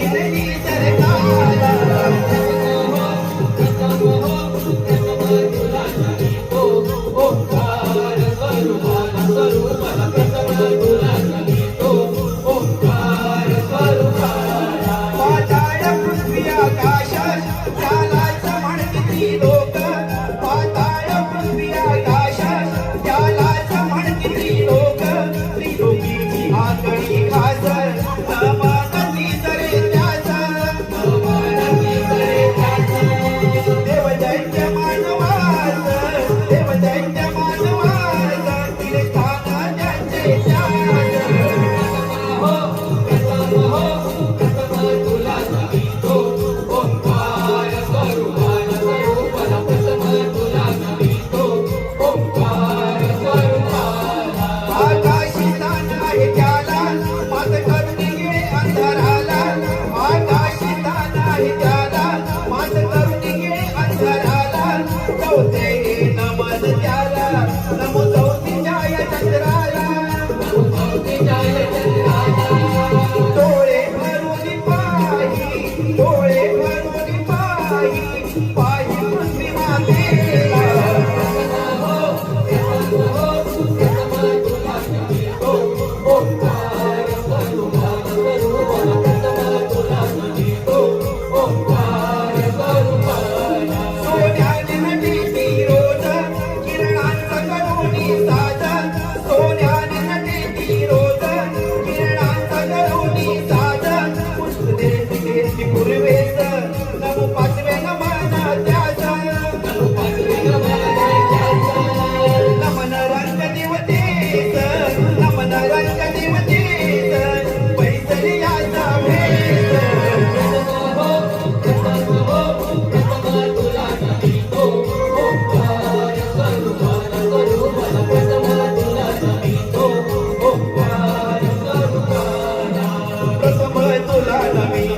शिरली सरकार पाताळ पृथ्वी आकाश त्यालाच म्हणती लोक पाताळ पृथ्वी आकाश त्यालाच म्हणती लोक त्रिलोकीची आगळी खास नमानती जरे त्यास देव दैत्य मानवास देव दैत्य मानवास तीर्थान ज्यांचे आकाशी दान आहे त्याला मात करून गेले अंधाराला आकाशी दान आहे त्याला मात करून गेले अंधाराला चौथे नमन त्याला नमो चौथीच्या चंद्राला डोळे भरून पाही डोळे भरून पाही पाही पृथ्वी मातेला सोन्याने नटती रोज किरणांचा करुणी साज सोन्याने नटती रोज किरणांचा करुणी साज पुष्पदे तिथे पूर्वेस नमो पाचवे नमन त्यास नमन रंग देवतेस नमन रंग देवतेस पैसली याचा भेस प्रथम तुला नमी